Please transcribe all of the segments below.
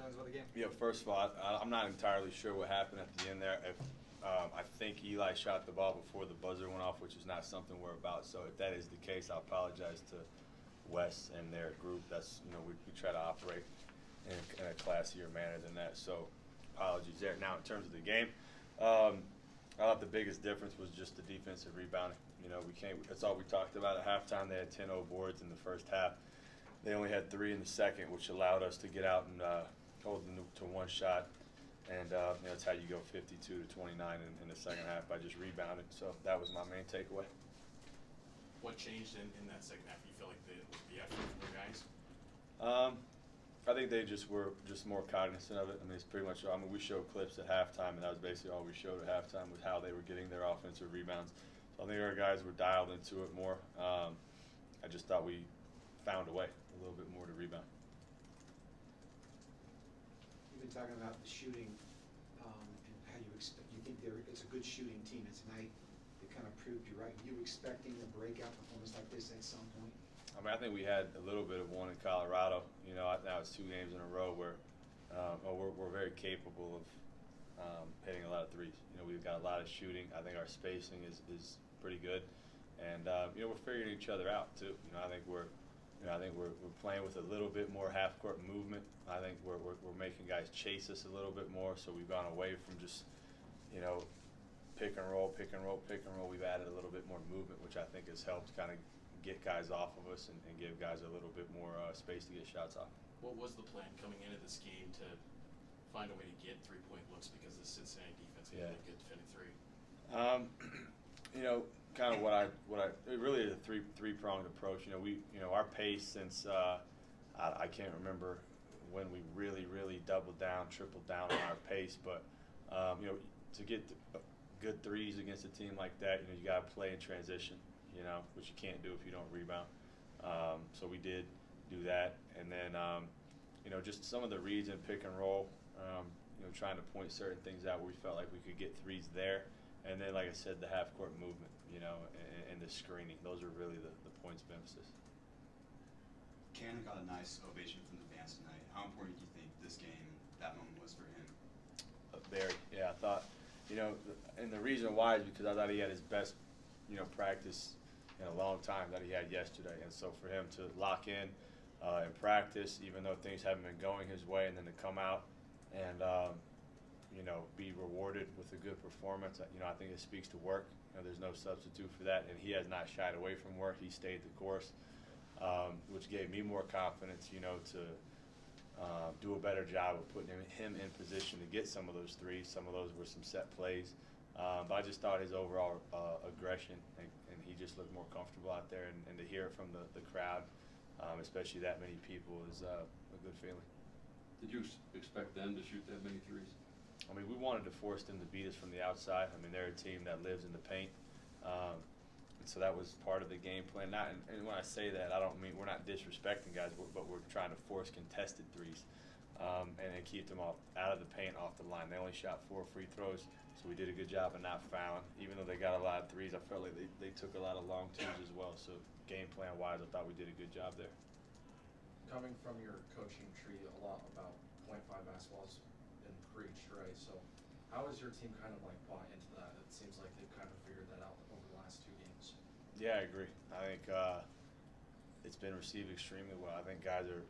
timelines of the game? Yeah, first of all, I'm not entirely sure what happened at the end there. If I think Eli shot the ball before the buzzer went off, which is not something we're about. So if that is the case, I apologize to Wes and their group. That's we try to operate in a classier manner than that. So apologies there. Now in terms of the game, I thought the biggest difference was just the defensive rebounding. We came. That's all we talked about at halftime. They had 10 boards in the first half. They only had 3 in the second, which allowed us to get out and hold them to one shot. And that's how you go 52-29 in the second half by just rebounding. So that was my main takeaway. What changed in that second half? You feel like the effort from the guys? I think they just were more cognizant of it. I mean, it's pretty much. We showed clips at halftime, and that was basically all we showed at halftime was how they were getting their offensive rebounds. So I think our guys were dialed into it more. I just thought we found a way a little bit more to rebound. You've been talking about the shooting and how you think it's a good shooting team. And tonight they kind of proved you right. Were you expecting a breakout performance like this at some point? I think we had a little bit of one in Colorado. Now it's 2 games in a row where we're very capable of hitting a lot of threes. We've got a lot of shooting. I think our spacing is pretty good, and we're figuring each other out too. I think we're playing with a little bit more half-court movement. I think we're making guys chase us a little bit more. So we've gone away from just pick and roll, pick and roll, pick and roll. We've added a little bit more movement, which I think has helped kind of get guys off of us and give guys a little bit more space to get shots off. What was the plan coming into this game to find a way to get 3-point looks because the Cincinnati defense is really good defending 3? Kind of what I it really is a three-pronged approach. Our pace since I can't remember when we really doubled down, tripled down on our pace, but to get good threes against a team like that, you got to play in transition. Which you can't do if you don't rebound. So we did do that, and then just some of the reads and pick and roll. Trying to point certain things out where we felt like we could get threes there, and then like I said, the half court movement, and the screening. Those are really the points of emphasis. Cannon got a nice ovation from the fans tonight. How important do you think this game, that moment, was for him? Very, yeah. I thought, and the reason why is because I thought he had his best, practice in a long time that he had yesterday, and so for him to lock in practice, even though things haven't been going his way, and then to come out and be rewarded with a good performance, I think it speaks to work. There's no substitute for that, and he has not shied away from work. He stayed the course, which gave me more confidence, to do a better job of putting him in position to get some of those threes. Some of those were some set plays. But I just thought his overall aggression, and he just looked more comfortable out there, and to hear it from the crowd, especially that many people, is a good feeling. Did you expect them to shoot that many threes? We wanted to force them to beat us from the outside. They're a team that lives in the paint, and so that was part of the game plan. And when I say that, I don't mean we're not disrespecting guys, but we're trying to force contested threes and keep them out of the paint, off the line. They only shot 4 free throws. So we did a good job of not fouling. Even though they got a lot of threes, I felt like they took a lot of long twos as well. So game plan-wise, I thought we did a good job there. Coming from your coaching tree, a lot about .5 basketball has been preached, right? So how has your team kind of bought into that? It seems like they've kind of figured that out over the last 2 games. Yeah, I agree. I think it's been received extremely well. I think guys are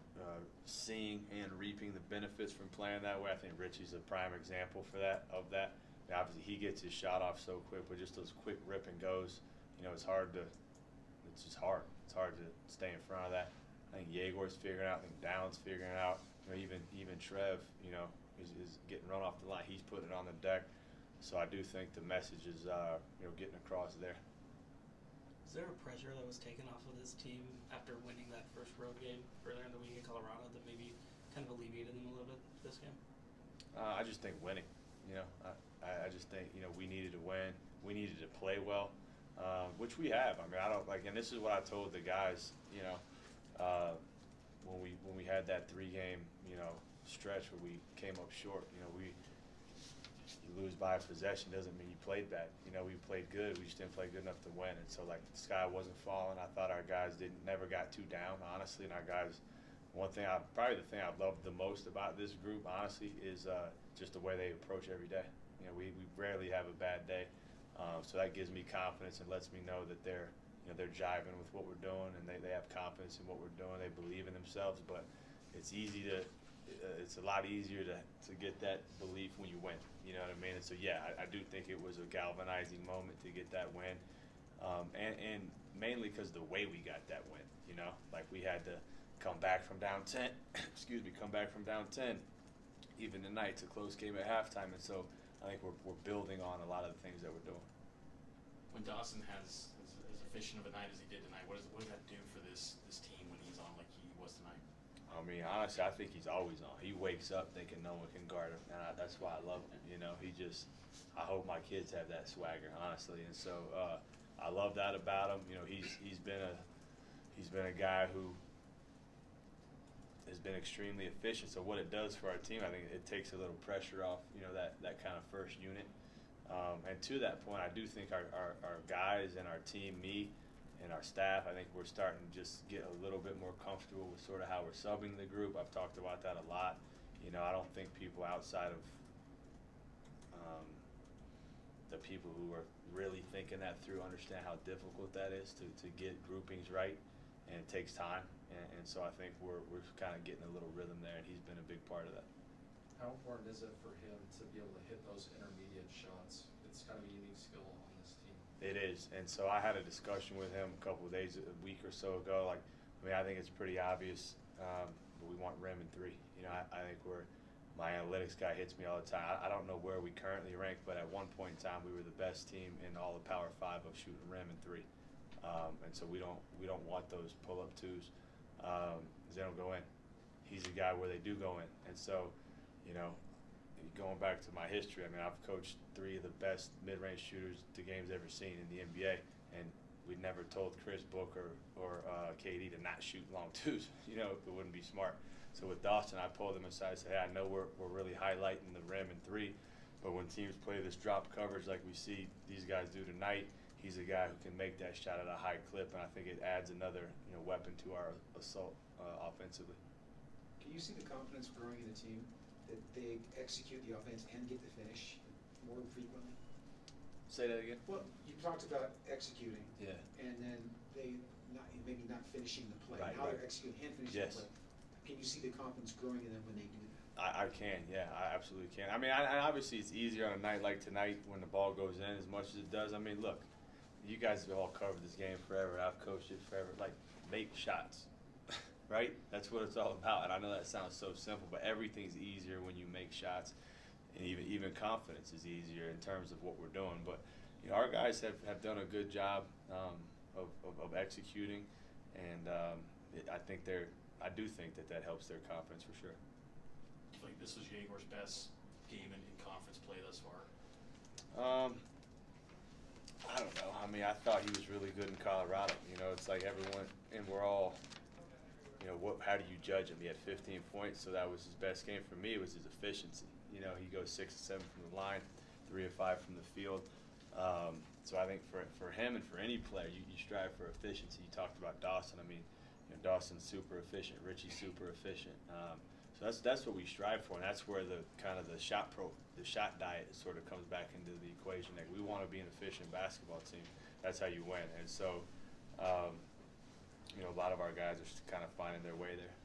seeing and reaping the benefits from playing that way. I think Richie's a prime example of that. Obviously, he gets his shot off so quick, but just those quick rip and goes, it's just hard. It's hard to stay in front of that. I think Yegor's figuring it out. I think Downs figuring it out. Even Trev, is getting run off the line. He's putting it on the deck. So I do think the message is, getting across there. Is there a pressure that was taken off of this team after winning that first road game earlier in the week in Colorado that maybe kind of alleviated them a little bit this game? I just think winning. I just think we needed to win. We needed to play well, which we have. I don't and this is what I told the guys. When we had that 3-game stretch where we came up short. You lose by a possession doesn't mean you played bad. We played good. We just didn't play good enough to win. And so the sky wasn't falling. I thought our guys never got too down, honestly, and our guys Probably the thing I love the most about this group, honestly, is just the way they approach every day. You know, we rarely have a bad day, so that gives me confidence and lets me know that they're jiving with what we're doing, and they have confidence in what we're doing. They believe in themselves, but it's a lot easier to get that belief when you win. You know what I mean? And so yeah, I do think it was a galvanizing moment to get that win, and mainly because the way we got that win. You know, like we had to come back from down 10. Come back from down 10. Even tonight, it's a close game at halftime, and so I think we're building on a lot of the things that we're doing. When Dawson has as efficient of a night as he did tonight, what does that do for this team when he's on like he was tonight? I mean, honestly, I think he's always on. He wakes up thinking no one can guard him, and that's why I love him. You know, I hope my kids have that swagger, honestly, and so I love that about him. You know, he's been a guy who has been extremely efficient. So what it does for our team, I think it takes a little pressure off, you know, that kind of first unit. And to that point, I do think our guys and our team, me and our staff, I think we're starting to just get a little bit more comfortable with sort of how we're subbing the group. I've talked about that a lot. You know, I don't think people outside of the people who are really thinking that through understand how difficult that is to get groupings right, and it takes time. And so I think we're kind of getting a little rhythm there, and he's been a big part of that. How important is it for him to be able to hit those intermediate shots? It's kind of a unique skill on this team. It is, and so I had a discussion with him a week or so ago. Like, I mean, I think it's pretty obvious, but we want rim and three. You know, I think my analytics guy hits me all the time. I don't know where we currently rank, but at one point in time, we were the best team in all the Power 5 of shooting rim and three. And so we don't want those pull-up twos. They don't go in. He's a guy where they do go in, and so, you know, going back to my history, I mean, I've coached 3 of the best mid-range shooters the game's ever seen in the NBA, and we never told Chris Book or KD to not shoot long twos. You know, it wouldn't be smart. So with Dawson, I pulled him aside and said, hey, I know we're really highlighting the rim and three, but when teams play this drop coverage like we see these guys do tonight, he's a guy who can make that shot at a high clip, and I think it adds another weapon to our assault offensively. Can you see the confidence growing in the team that they execute the offense and get the finish more frequently? Say that again? Well, you talked about executing. Yeah. And then maybe not finishing the play. Right, Now right. they're executing and finishing Yes. the play. Can you see the confidence growing in them when they do that? I can, yeah, I absolutely can. I mean, obviously it's easier on a night like tonight when the ball goes in as much as it does. I mean, look, you guys have all covered this game forever. I've coached it forever. Like, make shots, right? That's what it's all about. And I know that sounds so simple, but everything's easier when you make shots, and even confidence is easier in terms of what we're doing. But you know, our guys have done a good job of executing, and I do think that helps their confidence for sure. Do you think this was Jaguar's best game in conference play thus far? I don't know. I mean, I thought he was really good in Colorado. You know, it's like everyone, and we're all, you know, how do you judge him? He had 15 points, so that was his best game. For me, it was his efficiency. You know, he goes 6 of 7 from the line, 3 of 5 from the field. So I think for him and for any player, you strive for efficiency. You talked about Dawson. I mean, you know, Dawson's super efficient. Richie's super efficient. So that's what we strive for, and that's where the kind of the shot diet sort of comes back into the equation. Like, we want to be an efficient basketball team. That's how you win. And so, you know, a lot of our guys are kind of finding their way there.